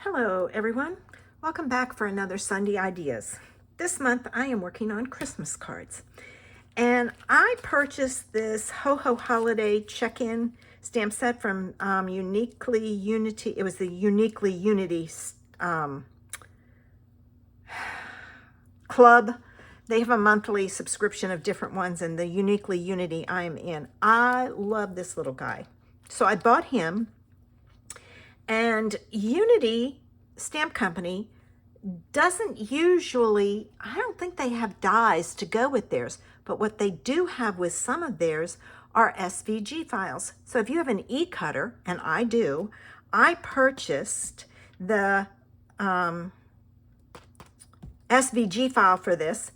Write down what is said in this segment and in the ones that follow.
Hello everyone, welcome back for another Sunday Ideas. This month I am working on Christmas cards, and I purchased this Ho Ho Holiday check-in stamp set from Uniquely Unity. It was the Uniquely Unity club. They have a monthly subscription of different ones, and the Uniquely Unity I am in. I love this little guy, so I bought him. And Unity Stamp Company doesn't usually, I don't think they have dies to go with theirs, but what they do have with some of theirs are SVG files. So if you have an e-cutter, and I do, I purchased the SVG file for this,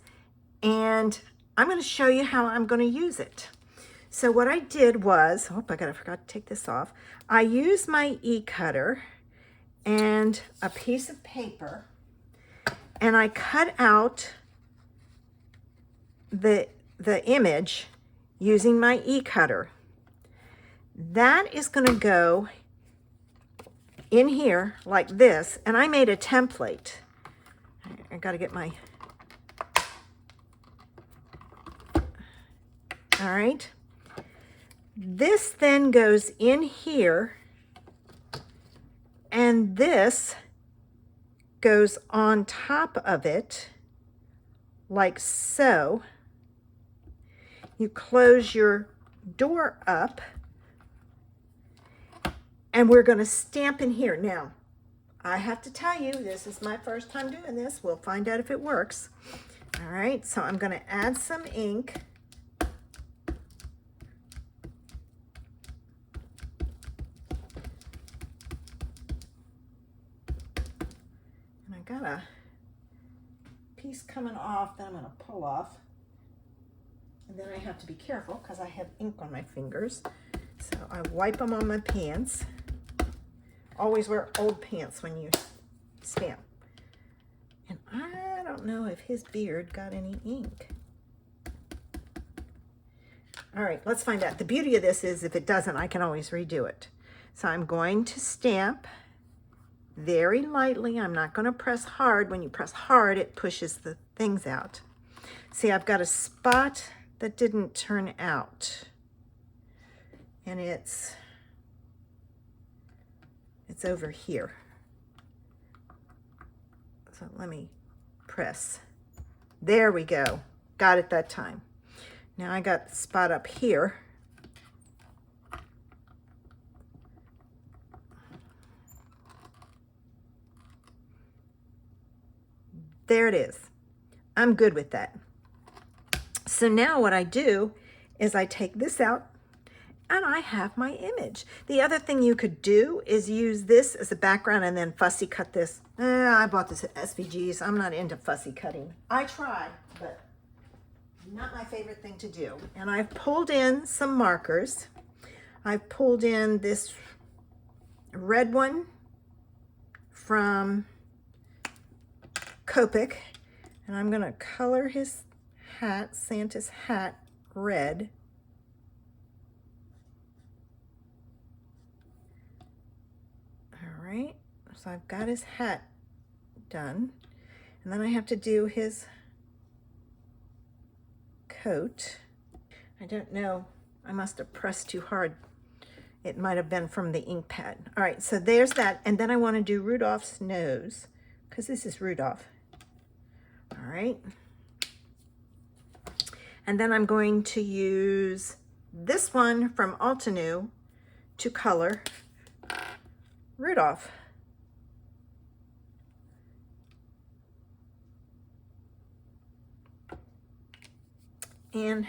and I'm going to show you how I'm going to use it. So what I did was, I forgot to take this off. I used my e-cutter and a piece of paper, and I cut out the image using my e-cutter. That is going to go in here like this, and I made a template. I got to get my, all right. This then goes in here, and this goes on top of it like so. You close your door up, and we're going to stamp in here. Now, I have to tell you, this is my first time doing this. We'll find out if it works. All right, so I'm going to add some ink. Got a piece coming off that I'm going to pull off, and then I have to be careful because I have ink on my fingers, so I wipe them on my pants. Always wear old pants when you stamp. And I don't know if his beard got any ink. All right, let's find out. The beauty of this is if it doesn't, I can always redo it. So I'm going to stamp very lightly. I'm not going to press hard. When you press hard, it pushes the things out. See, I've got a spot that didn't turn out, and it's over here. So let me press. There we go. Got it that time. Now I got the spot up here. There it is. I'm good with that. So now what I do is I take this out, and I have my image. The other thing you could do is use this as a background and then fussy cut this. I bought this at SVG's. I'm not into fussy cutting. I try, but not my favorite thing to do. And I've pulled in some markers. I've pulled in this red one from Copic, and I'm going to color his hat, Santa's hat, red. All right, so I've got his hat done, and then I have to do his coat. I don't know, I must have pressed too hard. It might have been from the ink pad. All right, so there's that, and then I want to do Rudolph's nose, because this is Rudolph. All right. And then I'm going to use this one from Altenew to color Rudolph. And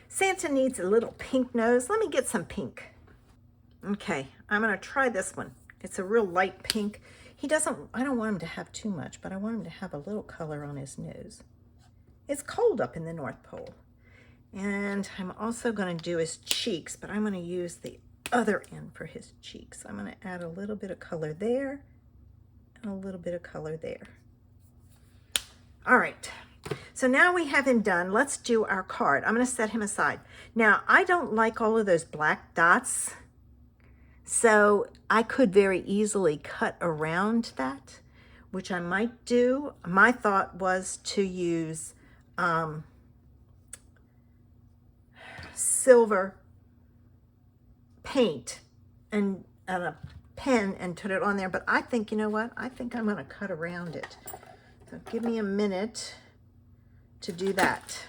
Santa needs a little pink nose. Let me get some pink. Okay, I'm going to try this one. It's a real light pink. I don't want him to have too much, but I want him to have a little color on his nose. It's cold up in the North Pole. And I'm also going to do his cheeks, but I'm going to use the other end for his cheeks. I'm going to add a little bit of color there and a little bit of color there. All right, so now we have him done. Let's do our card. I'm going to set him aside. Now, I don't like all of those black dots, So I could very easily cut around that, which I might do. My thought was to use silver paint and a pen and put it on there, but I think, you know what? I think I'm gonna cut around it. So give me a minute to do that.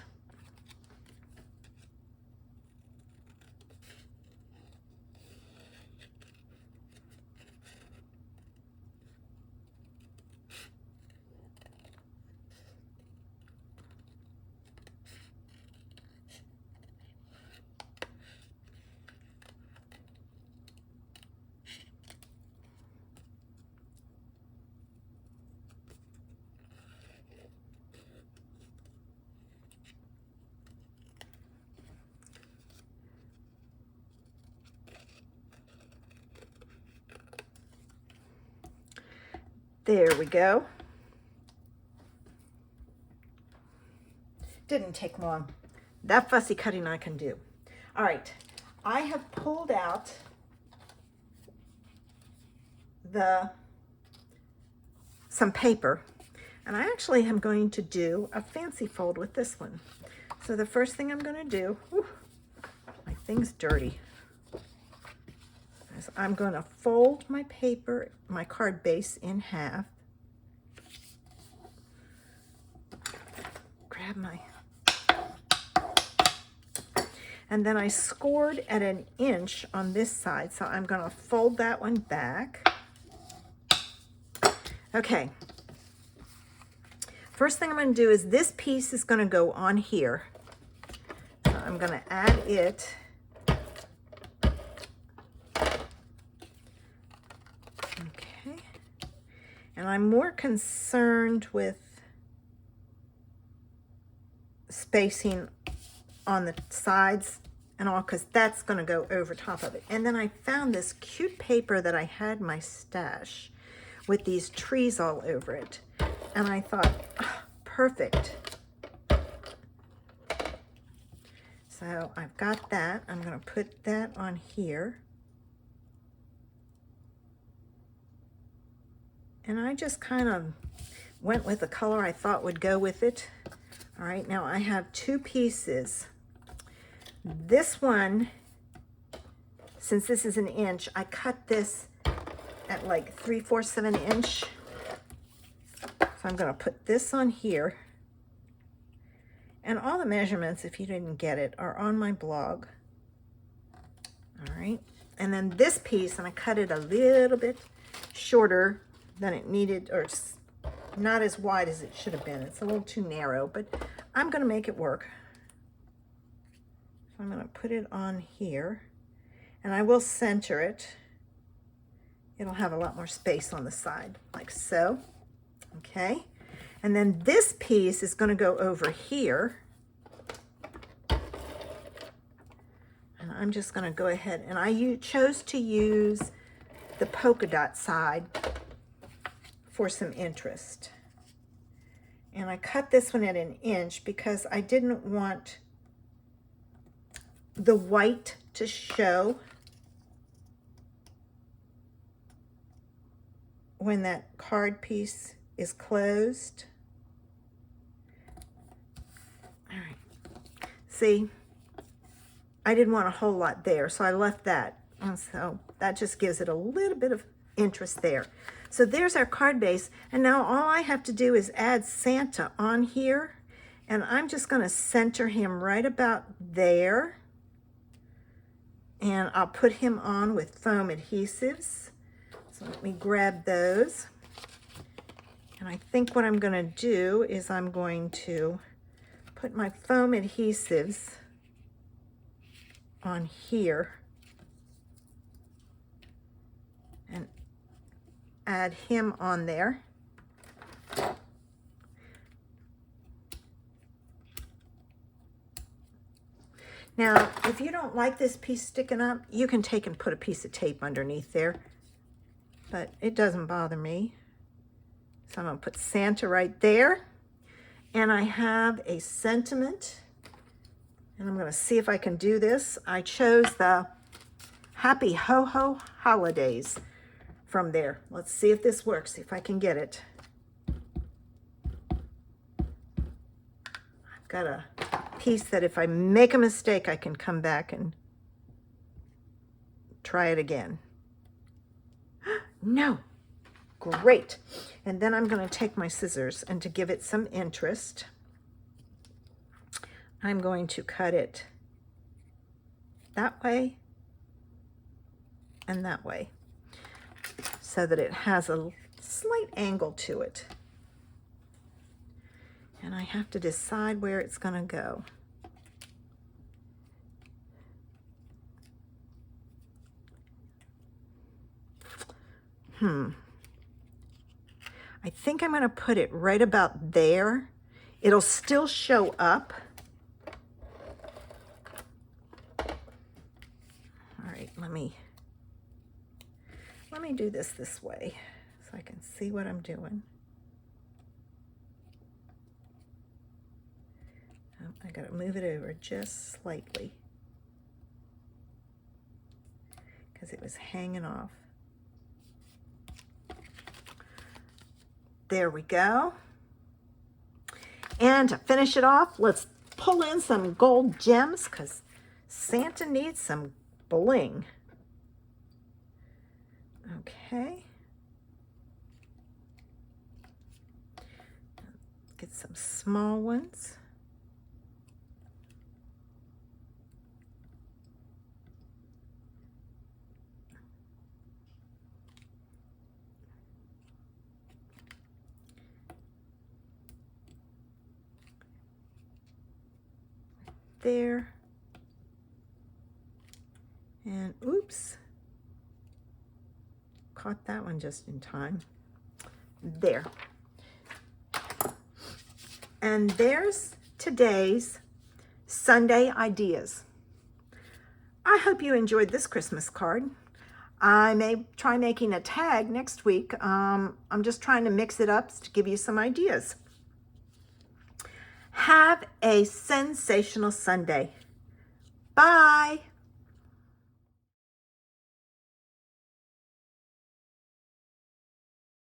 There we go. Didn't take long. That fussy cutting I can do. All right, I have pulled out some paper, and I actually am going to do a fancy fold with this one. So the first thing I'm going to do, my thing's dirty, is I'm going to fold my paper, my card base in half. Grab my, and then I scored at 1 inch on this side, so I'm going to fold that one back. Okay, first thing I'm going to do is this piece is going to go on here. So I'm going to add it. Okay, and I'm more concerned with spacing on the sides and all, because that's going to go over top of it. And then I found this cute paper that I had in my stash with these trees all over it, and I thought, oh, perfect. So I've got that. I'm going to put that on here, and I just kind of went with the color I thought would go with it. All right, now I have 2 pieces. This one, since this is 1 inch, I cut this at like 3/4 of an inch. So I'm going to put this on here. And all the measurements, if you didn't get it, are on my blog. All right. And then this piece, and I cut it a little bit shorter than it needed, or not as wide as it should have been. It's a little too narrow, but I'm going to make it work. So I'm going to put it on here, and I will center it. It'll have a lot more space on the side, like so. Okay, and then this piece is going to go over here, and I'm just going to go ahead, and I chose to use the polka dot side for some interest. And I cut this one at 1 inch because I didn't want the white to show when that card piece is closed. All right, see, I didn't want a whole lot there, so I left that. And so that just gives it a little bit of interest there. So there's our card base, and now all I have to do is add Santa on here, and I'm just going to center him right about there, and I'll put him on with foam adhesives. So let me grab those, and I think what I'm going to do is I'm going to put my foam adhesives on here and add him on there. Now, if you don't like this piece sticking up, you can take and put a piece of tape underneath there, but it doesn't bother me. So I'm going to put Santa right there, and I have a sentiment, and I'm going to see if I can do this. I chose the Happy Ho-Ho Holidays from there. Let's see if this works, if I can get it. I've got a piece that if I make a mistake, I can come back and try it again. No. Great. And then I'm going to take my scissors, and to give it some interest, I'm going to cut it that way and that way so that it has a slight angle to it. And I have to decide where it's going to go. I think I'm going to put it right about there. It'll still show up. All right, let me do this way so I can see what I'm doing. Oh, I got to move it over just slightly because it was hanging off. There we go. And to finish it off, let's pull in some gold gems because Santa needs some bling. Okay. Get some small ones. There. And oops, caught that one just in time. There. And there's today's Sunday ideas. I hope you enjoyed this Christmas card. I may try making a tag next week. I'm just trying to mix it up to give you some ideas. Have a sensational Sunday. Bye.